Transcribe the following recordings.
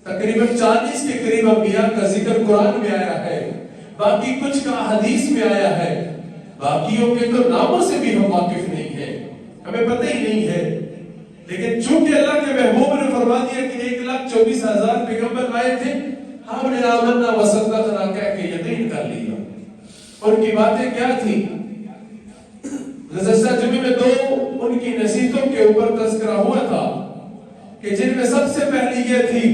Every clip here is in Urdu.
تقریباً 40 کے قریب انبیاء کا ذکر قرآن میں آیا ہے، باقی کچھ کا حدیث میں آیا ہے، باقیوں کے تو ناموں سے بھی ہم واقف نہیں ہیں، ہمیں پتہ ہی نہیں ہے۔ لیکن چونکہ اللہ کے محبوب نے فرما دیا کہ 1,24,000 پیغمبر آئے تھے، ہم نے آمنا وصدقنا کہہ کے یقین کر لیا۔ ان کی باتیں کیا تھی؟ گزشتہ جمعے میں 2 ان کی نصیحتوں کے اوپر تذکرہ ہوا تھا کہ جن میں سب سے پہلی یہ تھی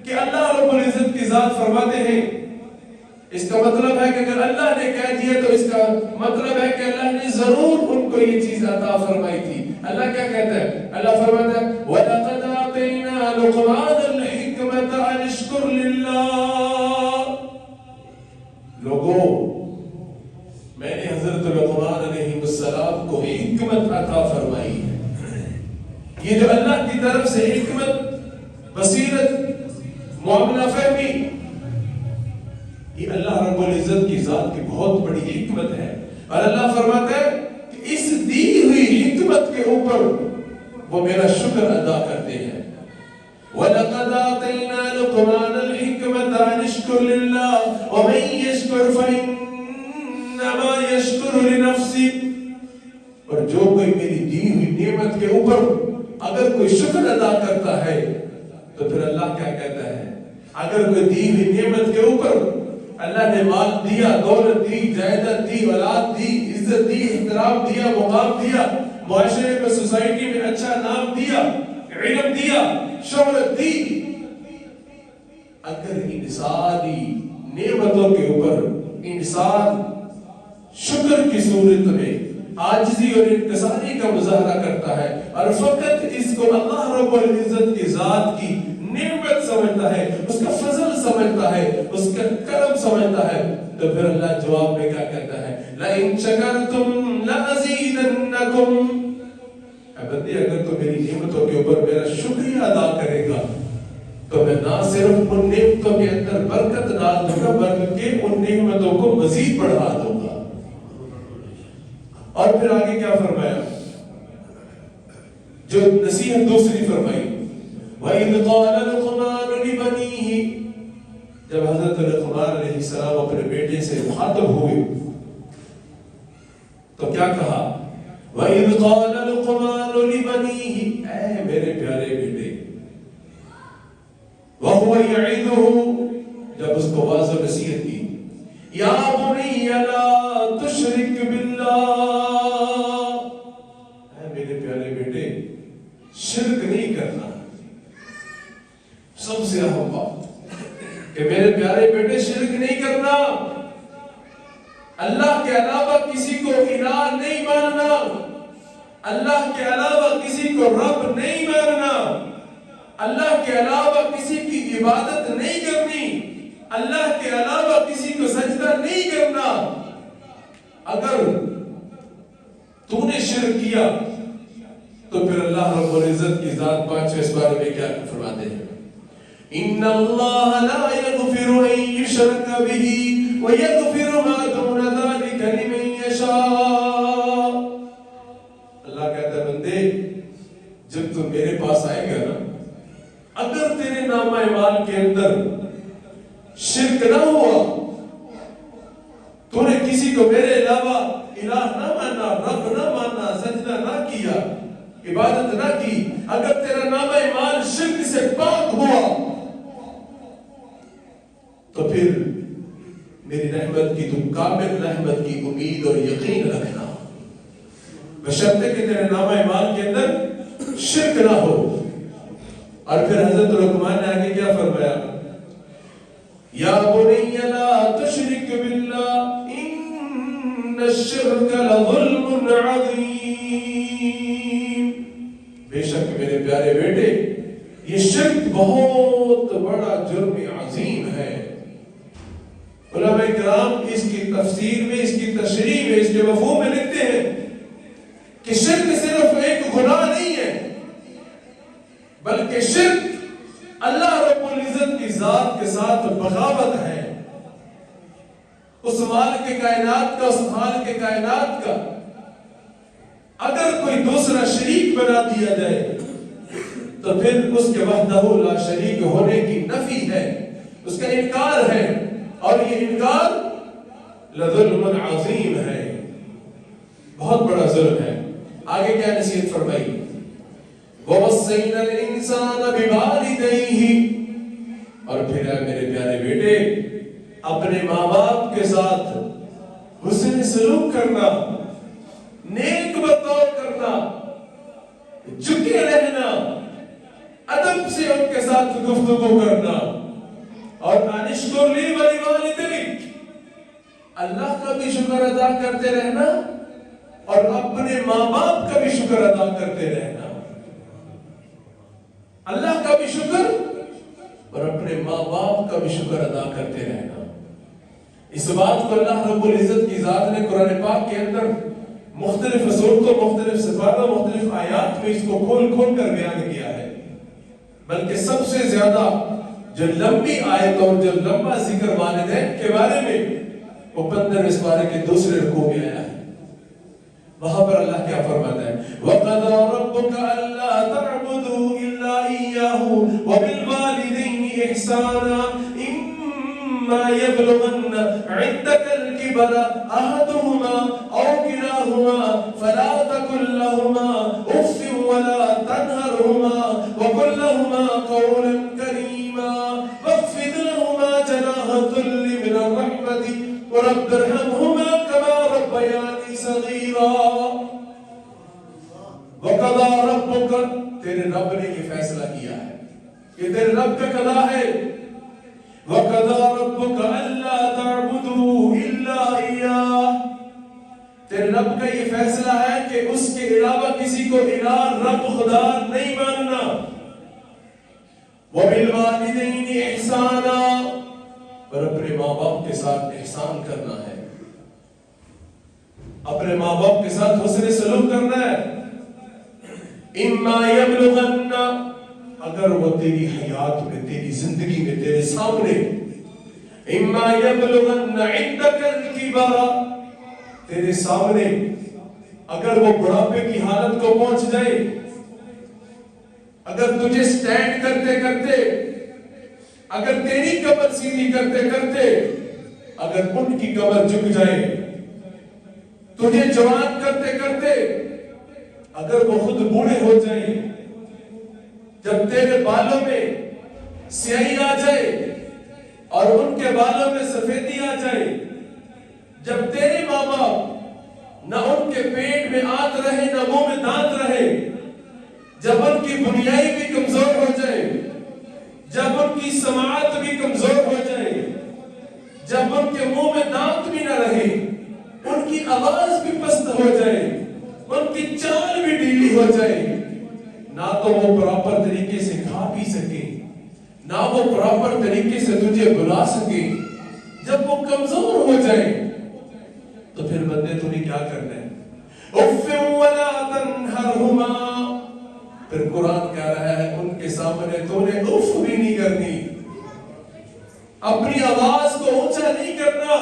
کہ اللہ رب العزت کی ذات فرماتے ہیں، اس کا مطلب ہے کہ اگر اللہ نے کہہ دیا تو اس کا مطلب ہے کہ اللہ نے ضرور ان کو یہ چیز عطا فرمائی تھی۔ اللہ کیا کہتا ہے؟ اللہ فرماتا ہے وَلَقَدْ آتَيْنَا لُقْمَانَ الْحِكْمَةَ أَنِ اشْكُرْ لِلَّهِ۔ لوگوں، میں نے حضرت لقمان علیہ السلام کو حکمت عطا فرمائی ہے۔ یہ جو اللہ کی طرف سے حکمت، بصیرت، معاملہ فہمی، یہ اللہ رب العزت کی ذات کی بہت بڑی حکمت ہے۔ اور اللہ فرماتا ہے کہ اس دی ہوئی حکمت کے اوپر وہ میرا شکر ادا کرتے ہیں۔ وَلَقَدْ آتَيْنَا لُقْمَانَ الْحِكْمَةَ أَنِ اشْكُرْ لِلَّهِ وَمَن يَشْكُرْ فَإِنَّمَا يَشْكُرُ لِنَفْسِهِ۔ اور جو کوئی میری دی ہوئی نعمت کے اوپر اگر کوئی شکر ادا کرتا ہے تو پھر اللہ کیا کہتا ہے؟ اگر کوئی دی ہوئی نعمت کے اوپر اللہ نے مال دیا، دولت دی، جائیداد دی، اولاد دی، عزت دی، احترام دیا، مقام دیا، معاشرے میں، سوسائٹی میں اچھا نام دیا، علم دیا، شہرت دی، اگر ان ساری نعمتوں کے اوپر انسان شکر کی صورت میں عاجزی اور انکساری کا مظاہرہ کرتا ہے اور فقط اس کو اللہ رب العزت کی ذات کی نعمت سمجھتا ہے، اس کا فضل سمجھتا ہے، اس کا کرم سمجھتا ہے، تو پھر اللہ جواب میں کیا کہتا ہے؟ لَإِن شَكَرْتُمْ لَأَزِيدَنَّكُمْ۔ اے بندے، اگر تو میری نعمتوں کے اوپر میرا شکریہ ادا کرے گا تو میں نہ صرف ان نعمتوں کے اندر برکت ڈال دوں گا بلکہ ان نعمتوں کو مزید بڑھا دوں گا۔ اور پھر آگے کیا فرمایا؟ جو نصیحت دوسری فرمائی، وَإِذْ قَالَ لُقْمَانُ لِبَنِيهِ۔ جب حضرت لقمان علیہ السلام اپنے بیٹے سے مخاطب ہوئے تو کیا کہا؟ وَإِذْ قَالَ لُقْمَانُ لِبَنِيهِ، اے میرے پیارے بیٹے، وَهُوَ يَعِظُهُ، جب اس کو واضح نصیحت کی، یا بنی لا تشرک باللہ، اے میرے پیارے بیٹے شرک نہیں کرنا۔ سب سے اہم بات کہ میرے پیارے بیٹے شرک نہیں کرنا، اللہ کے علاوہ کسی کو الہ نہیں ماننا، اللہ کے علاوہ کسی کو رب نہیں ماننا، اللہ کے علاوہ کسی کی عبادت نہیں کرنی، اللہ کے علاوہ کسی کو سجدہ نہیں کرنا۔ اگر تو نے شرک کیا تو پھر اللہ رب العزت کی ذات 5ویں اس بارے میں کیا فرماتے ہیں؟ ان اللہ لا یغفر ان یشرک بہ ویغفر ما دون ذلک لمن یشاء۔ اللہ کہتا ہے بندے، جب تو میرے پاس آئے گا نا، اگر تیرے نامہ اعمال کے اندر شرک نہ ہوا، تو نے کسی کو میرے علاوہ الہ نہ مانا، رب نہ مانا، سجدہ نہ کیا، عبادت نہ کی، اگر تیرا نامہ اعمال شرک سے پاک ہوا تو پھر میری رحمت کی، تم کامل رحمت کی امید اور یقین رکھنا، بشرطے کہ تیرے نامہ اعمال کے اندر شرک نہ ہو۔ اور پھر حضرت لقمان نے آگے کیا فرمایا؟ یا بنی لا تشرک باللہ ان الشرک لظلم عظیم۔ بے شک میرے پیارے بیٹے، یہ شرک بہت بڑا جرم عظیم ہے۔ علماء کرام اس کی تفسیر میں، اس کی تشریح میں، اس کے مفہوم میں لکھتے ہیں کہ شرک صرف ایک گناہ نہیں ہے، بلکہ شرک اللہ رب العزت کی ذات کے ساتھ بغاوت ہے۔ اس مالک کائنات کا، اس خالق کائنات کا اگر کوئی دوسرا شریک بنا دیا جائے تو پھر اس کے وحدہ لا شریک ہونے کی اس کا انکار ہے، اور یہ انکار لظلم عظیم ہے، بہت بڑا ظلم ہے۔ آگے کیا نصیحت فرمائی؟ وَوَصَّيْنَا الْإِنسَانَ بِوَالِدَيْهِ، اور پھر اے میرے پیارے بیٹے، اپنے ماں باپ کے ساتھ حسن سلوک کرنا، نیک برتاؤ کرنا، جھکے رہنا، ادب سے ان کے ساتھ گفتگو کرنا، اور انشکر لی وَلِوَالِدَيْکَ، اللہ کا بھی شکر ادا کرتے رہنا اور اپنے ماں باپ کا بھی شکر ادا کرتے رہنا، اللہ کا بھی شکر اور اپنے ماں باپ کا بھی شکر ادا کرتے رہنا۔ اس بات کو اللہ رب العزت کی ذات نے قرآن پاک کے اندر مختلف صورتوں، مختلف صفاتوں، مختلف آیات میں اس کو کھول کھول کر بیان کیا ہے، بلکہ سب سے زیادہ جو لمبی آیت اور جو لمبا ذکر والدین کے بارے میں وہ 15ویں سپارے کے دوسرے رکوع میں آیا ہے۔ وہاں پر اللہ کیا فرماتا ہے؟ وَقَضَىٰ رَبُّكَ أَلَّا تَعْبُدُوا إِلَّا إِيَّاهُ وَبِالْوَالِدَيْنِ إِحْسَانًا إِمَّا يَبْلُغَنَّ عِندَكَ الْكِبَرَ أَحَدُهُمَا أَوْ كِلَاهُمَا فَلَا تَقُل لَّهُمَا أُفٍّ وَلَا تَنْهَرْهُمَا وَقُل لَّهُمَا قَوْلًا كَرِيمًا وَاخْفِضْ لَهُمَا جَنَاحَ الذُّلِّ مِنَ الرَّحْمَةِ وَرَبِّ ارْحَمْهُمَا كَمَا رَبَّيَانِي صَغِيرًا۔ وَقَضَىٰ رَبُّكَ، تیرے رب نے یہ فیصلہ کیا ہے، یہ تیرے رب کا قضا ہے۔ وَقَضَىٰ رَبُّكَ أَلَّا تَعْبُدُوا إِلَّا إِيَّاهُ، تیرے رب کا یہ فیصلہ ہے کہ اس کے علاوہ کسی کو الہ رب خدا نہیں ماننا۔ وَبِالْوَالِدَيْنِ إِحْسَانًا، اور اپنے ماں باپ کے ساتھ احسان کرنا ہے، اپنے ماں باپ کے ساتھ حسن سلوک کرنا ہے۔ اِمَّا يَبْلُغَنَّ، اگر وہ تیری حیات میں، تیری زندگی میں، تیرے سامنے، اِمَّا يَبْلُغَنَّ عِندَكَ الْكِبَرَ، تیرے سامنے اگر وہ بڑھاپے کی حالت کو پہنچ جائے، اگر تجھے سٹینڈ کرتے کرتے، اگر تیری کمر سیدھی کرتے کرتے اگر ان کی کمر جھک جائے، تجھے جوان کرتے کرتے اگر وہ خود بوڑھے ہو جائیں، جب تیرے بالوں میں سیاہی آ جائے اور ان کے بالوں میں سفیدی آ جائے، جب تیرے ماں باپ نہ ان کے پیٹ میں آنت رہے نہ منہ میں دانت رہے، جب ان کی بنیائی بھی کمزور ہو جائے، جب ان کی سماعت بھی کمزور ہو جائے، جب ان کے منہ میں دانت بھی نہ رہے، ان کی آواز بھی پست ہو جائے، ان کی چال بھی ڈھیلی ہو جائے، نہ تو وہ پراپر طریقے سے کھا پی سکے، نہ وہ پراپر طریقے سے تجھے بلا سکے، جب وہ کمزور ہو جائے تو پھر بندے تمہیں کیا کرنا ہے؟ اُفٍّ وَلَا تَنْهَرْهُمَا، پھر قرآن کہہ رہا ہے ان کے سامنے تو نے اف بھی نہیں کرنی، اپنی آواز کو اونچا نہیں کرنا،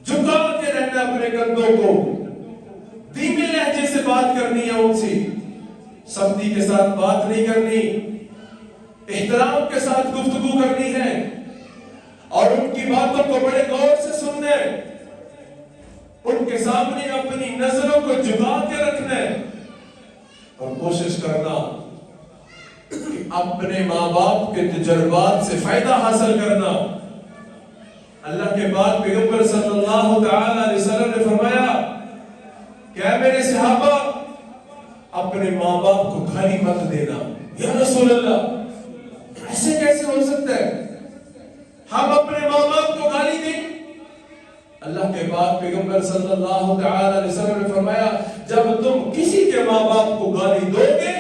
جھکا کے رہنا اپنے کندھوں کو، دھیمے لہجے سے بات کرنی ہے ان سے، سختی کے ساتھ بات نہیں کرنی، احترام کے ساتھ گفتگو کرنی ہے، اور ان کی باتوں کو بڑے غور سے سننا ہے، ان کے سامنے اپنی نظروں کو جھکا کے رکھنا ہے، اور کوشش کرنا کہ اپنے ماں باپ کے تجربات سے فائدہ حاصل کرنا۔ اللہ کے پاک پیغمبر صلی اللہ تعالی علیہ وسلم نے فرمایا کہ اے میرے صحابہ، اپنے ماں باپ کو گالی مت دینا۔ یا رسول اللہ، ایسے کیسے ہو سکتا ہے ہم اپنے ماں باپ کو گالی دیں؟ اللہ کے پاک پیغمبر صلی اللہ تعالی علیہ وسلم نے فرمایا جب تم کسی کے ماں باپ کو گالی دو گے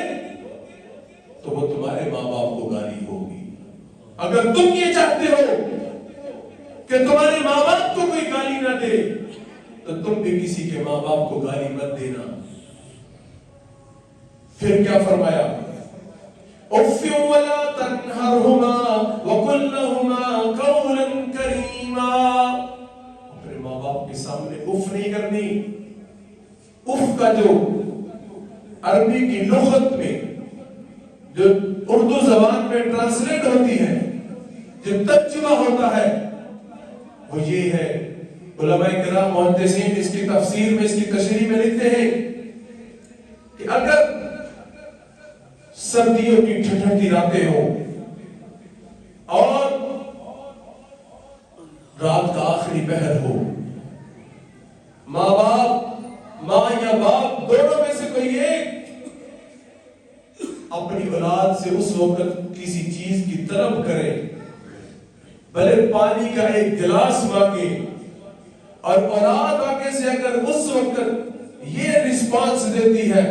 تو وہ تمہارے ماں باپ کو گالی ہوگی۔ اگر تم یہ چاہتے ہو کہ تمہارے ماں باپ کو کوئی گالی نہ دے تو تم بھی کسی کے ماں باپ کو گالی مت دینا۔ پھر کیا فرمایا؟ اُفٍّ وَلَا تَنْهَرْهُمَا وَقُل لَّهُمَا قَوْلًا كَرِيمًا، اپنے ماں باپ کے سامنے اف نہیں کرنی۔ اف کا جو عربی کی لغت میں جو اردو زبان میں ٹرانسلیٹ ہوتی ہے، جو ترجمہ ہوتا ہے، وہ یہ ہے، علماء کرام محدثین اس کی تفسیر میں، اس کی تشریح میں لکھتے ہیں کہ اگر سردیوں کی ٹھنڈی راتیں ہوں اور رات کا آخری پہر ہو، ماں یا باپ دونوں میں سے کوئی ایک اپنی اولاد سے اس وقت کسی چیز کی طلب کرے، بھلے پانی کا ایک گلاس مانگے، اور اولاد آگے سے اگر اس وقت یہ رسپانس دیتی ہے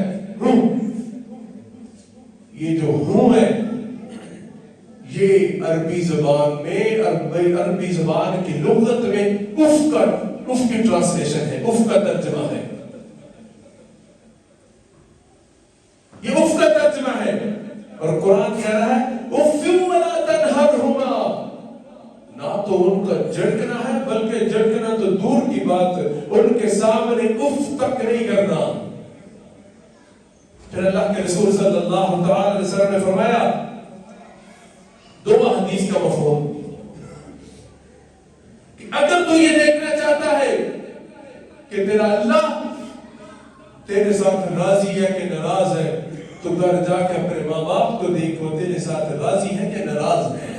یہ جو ہوں ہے، یہ عربی زبان میں، عربی زبان کی لغت میں اف کی ٹرانسلیشن ہے، اف کا ترجمہ ہے، یہ اف کا ترجمہ ہے۔ اور قرآن کہہ رہا ہے اف ولا تنہرہما، نہ تو ان کا جھڑکنا ہے، بلکہ جھڑکنا تو دور کی بات، ان کے سامنے اف تک نہیں کرنا۔ پھر اللہ کے رسول صلی اللہ تعالی علیہ وسلم نے فرمایا، دو حدیث کا مفہوم، کہ اگر تو یہ دیکھنا چاہتا ہے کہ تیرا اللہ تیرے ساتھ راضی ہے کہ ناراض ہے، تو گھر جا کے اپنے ماں باپ کو دیکھو، تیرے ساتھ راضی ہے کہ ناراض ہے۔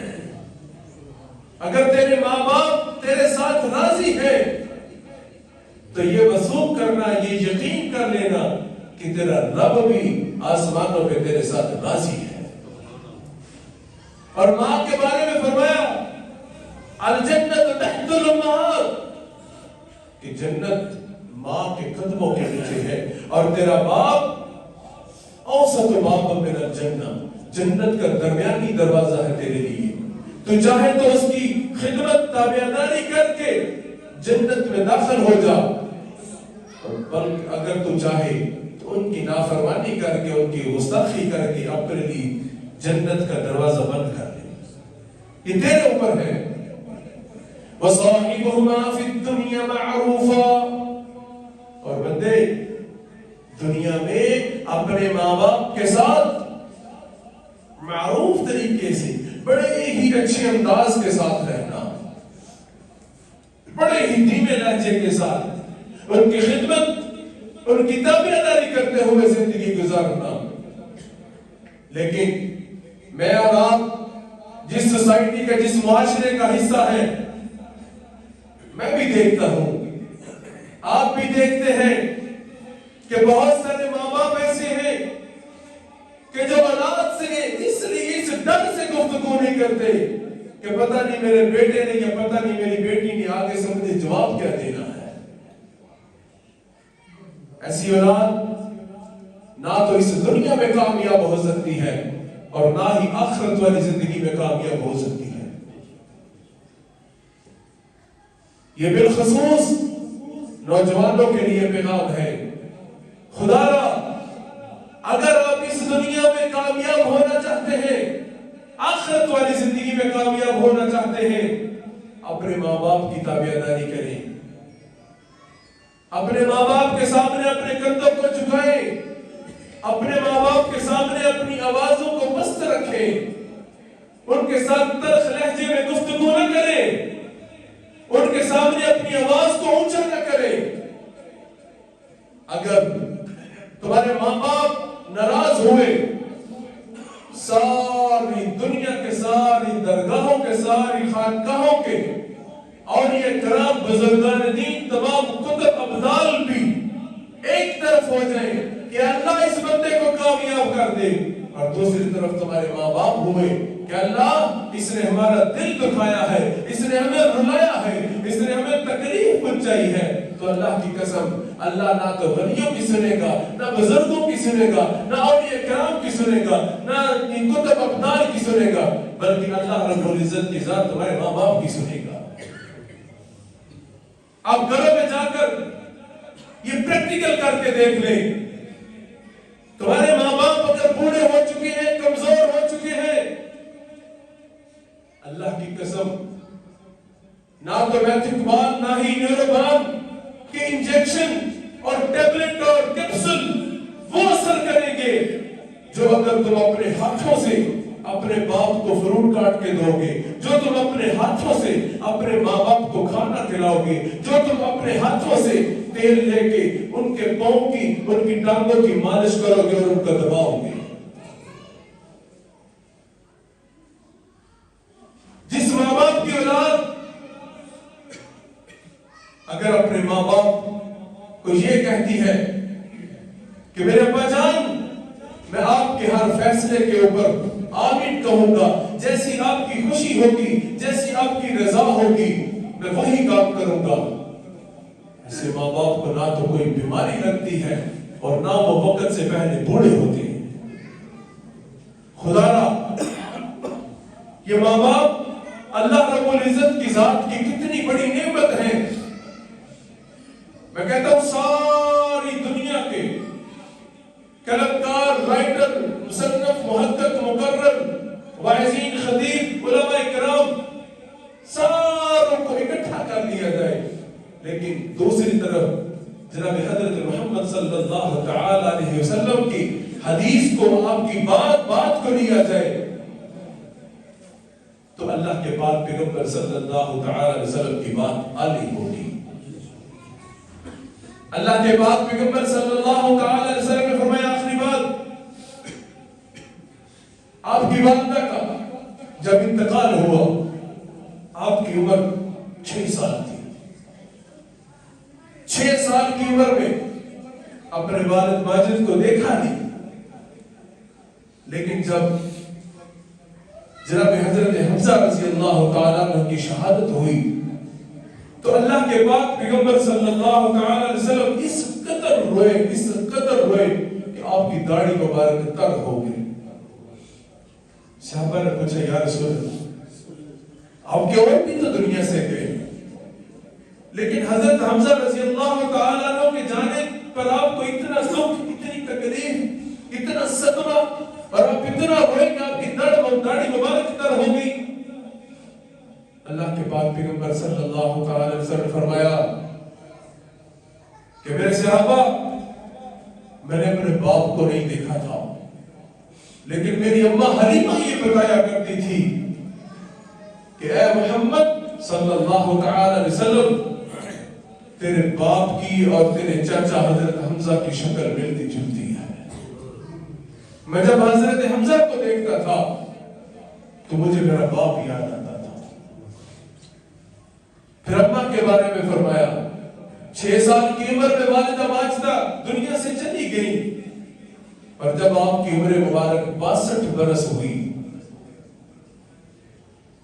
اگر تیرے ماں باپ تیرے ساتھ راضی ہے تو یہ وثوق کرنا، یہ یقین کر لینا کہ تیرا رب بھی آسمانوں پہ تیرے ساتھ راضی ہے۔ اور ماں کے بارے میں فرمایا الجنت تحت الامہات، کہ جنت ماں کے قدموں کے نیچے ہے، اور تیرا باپ اوسط باب من الجنہ، جنت کا درمیانی دروازہ ہے تیرے لیے، تو چاہے تو اس کی خدمت تابعداری کر کے جنت میں داخل ہو جا، بلکہ اگر تو چاہے تو ان کی نافرمانی کر کے، ان کی گستاخی کر کے اپنے لیے جنت کا دروازہ بند کر لے، یہ تیرے اوپر ہے۔ وَصَاحِبُهُمَا فِي الدُّنْيَا مَعْرُوفًا، اور بندے دنیا میں اپنے ماں باپ کے ساتھ معروف طریقے سے، بڑے ہی اچھے انداز کے ساتھ رہنا، بڑے ہی دھیمے لہجے کے ساتھ ان کی خدمت، ان کی تابعداری کرتے ہوئے زندگی گزارنا۔ لیکن میں اور آپ جس سوسائٹی کا، جس معاشرے کا حصہ ہے، میں بھی دیکھتا ہوں، آپ بھی دیکھتے ہیں کہ بہت سارے ماں باپ ایسے ہیں کہ جو اولاد سے اس ڈر سے گفتگو نہیں کرتے کہ پتہ نہیں میرے بیٹے نے یا پتہ نہیں میری بیٹی نے آگے سے مجھے جواب کیا دینا ہے۔ ایسی اولاد نہ تو اس دنیا میں کامیاب ہو سکتی ہے اور نہ ہی آخرت والی زندگی میں کامیاب ہو سکتی ہے۔ یہ بالخصوص نوجوانوں کے لیے پیغام ہے، خدا را اگر آپ اس دنیا میں کامیاب ہونا چاہتے ہیں، آخرت والی زندگی میں کامیاب ہونا چاہتے ہیں، اپنے ماں باپ کی تابعداری کریں، اپنے ماں باپ کے سامنے اپنے کندھوں کو جھکائیں، اپنے ماں باپ کے سامنے اپنی آوازوں کو پست رکھیں، ان کے ساتھ تلخ لہجے میں گفتگو نہ کریں، ان کے سامنے اپنی آواز کو اونچا نہ کریں۔ اگر تمہارے ماں باپ ناراض ہوئے، ساری دنیا کے، ساری درگاہوں کے، ساری خانقاہوں کے اولیاء کرام، بزرگان دین، تمام کتب ابدال بھی ایک طرف ہو جائیں کہ اللہ اس بندے کو کامیاب کر دے، اور دوسری طرف تمہارے ماں باپ ہوئے کہ اللہ اس نے ہمارا دل دکھایا ہے، اس نے ہمیں رلایا ہے، اس نے ہمیں تکلیف پہنچائی ہے، تو اللہ کی قسم اللہ نہ تو ولیوں کی سنے گا، نہ بزرگوں کی سنے گا، نہ اولیاء کرام کی سنے گا، نہ کتب ابدال کی سنے گا، بلکہ اللہ رب العزت کی ذات تمہارے ماں باپ کی سنے گا۔ آپ گھروں میں جا کر یہ پریکٹیکل کر کے دیکھ لیں، تمہارے ماں باپ اگر بوڑھے ہو چکے ہیں، کمزور ہو چکے ہیں، اللہ کی قسم نہ تو میتھکبال نہ ہی نیوروبان کے انجیکشن اور ٹیبلٹ اور کیپسول وہ اثر کریں گے جو اگر تم اپنے ہاتھوں سے اپنے باپ کو فروٹ کاٹ کے دو گے، جو تم اپنے ہاتھوں سے اپنے ماں باپ کو کھانا کھلاؤ گے، جو تم اپنے ہاتھوں سے تیل لے کے ان کے پاؤں کی، ان کی ٹانگوں کی مالش کرو گے اور ان کا دباؤ گے، جس ماں باپ کی اولاد اگر اپنے ماں باپ کو یہ کہتی ہے کہ میرے ابا جان میں آپ کے ہر فیصلے کے اوپر آمین کہوں گا، جیسی آپ کی خوشی ہوگی، جیسی آپ کی رضا ہوگی میں وہی کام کروں گا، ایسے ماں باپ کو نہ تو کوئی بیماری لگتی ہے اور نہ وہ وقت سے پہلے بوڑھے ہوتے ہیں۔ خدا را یہ ماں باپ اللہ رب العزت کی ذات کی کتنی بڑی نعمت ہے۔ میں کہتا ہوں ساری دنیا کے کلمکار، رائٹر، مصنف، محقق، مقرر، واعظین، خطیب، علماء کرام ساروں کو اکٹھا کر لیا جائے، لیکن دوسری طرف جناب حضرت محمد صلی اللہ تعالی علیہ وسلم کی حدیث کو، آپ کی بات کو لیا جائے تو اللہ کے پاک پیغمبر صلی اللہ تعالی علیہ وسلم کی بات عالی ہوگی۔ اللہ کے پاک پیغمبر صلی اللہ تعالی علیہ وسلم نے فرمایا آخری بات، آپ کی والدہ کا جب انتقال ہوا آپ کی عمر 6 سال تھی۔ 6 سال کی عمر میں اپنے والد ماجد کو دیکھا نہیں، لیکن جب جناب حضرت حمزہ رضی اللہ تعالیٰ عنہ کی شہادت ہوئی تو اللہ کے پاک پیغمبر صلی اللہ تعالی علیہ وسلم اس قدر روئے کہ آپ کی داڑھی مبارک تر ہو گئی۔ صحابہ نے پوچھا یا رسول اللہ آپ کے اور بھی تو دنیا سے گئے، لیکن حضرت حمزہ رضی اللہ تعالی عنہ کے جانے پر آپ کو اتنا دکھ، اتنی تکلیف، اتنا صدمہ اور آپ اتنا روئے کہ آپ کی داڑھی مبارک تر ہو گئی۔ اللہ کے پاک پیغمبر صلی اللہ تعالی علیہ وسلم نے فرمایا کہ میرے صحابہ میں نے اپنے باپ کو نہیں دیکھا تھا، لیکن میری اماں حلیمہ یہ بتایا کرتی تھی کہ اے محمد صلی اللہ تعالی علیہ وسلم تیرے باپ کی اور تیرے چاچا حضرت حمزہ کی شکل ملتی جلتی ہے۔ میں جب حضرت حمزہ کو دیکھتا تھا تو مجھے میرا باپ یاد آتا تھا۔ پھر اماں کے بارے میں فرمایا 6 سال کی عمر میں والدہ ماجدہ دنیا سے چلی گئی، اور جب آپ کی عمر مبارک 62 برس ہوئی،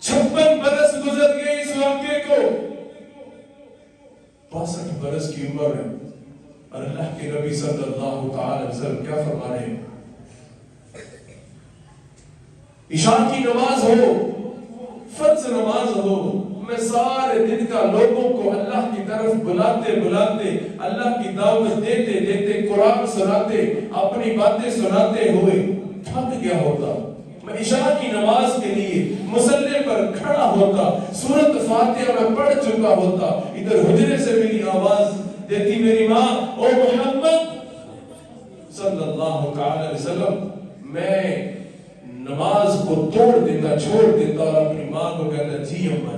56 برس گزر گئے اس واقعے کو، 62 برس کی عمر ہے اور اللہ کے نبی صلی اللہ تعالی علیہ وسلم کیا فرما رہے ہیں؟ عشاء کی نماز ہو، فرض نماز ہو، میں سارے دن کا لوگوں کو اللہ کی طرف بلاتے اللہ کی دعوت دیتے قرآن سناتے، اپنی باتیں سناتے ہوئے تھک گیا ہوتا، میں عشاء کی نماز کے لیے مصلی پر کھڑا ہوتا، سورۃ فاتحہ میں پڑھ چکا ہوتا، ادھر حجرے سے میری آواز دیتی میری ماں او محمد صلی اللہ تعالی علیہ وسلم، میں نماز کو توڑ دیتا، چھوڑ دیتا اور اپنی ماں کو کہتا جی اماں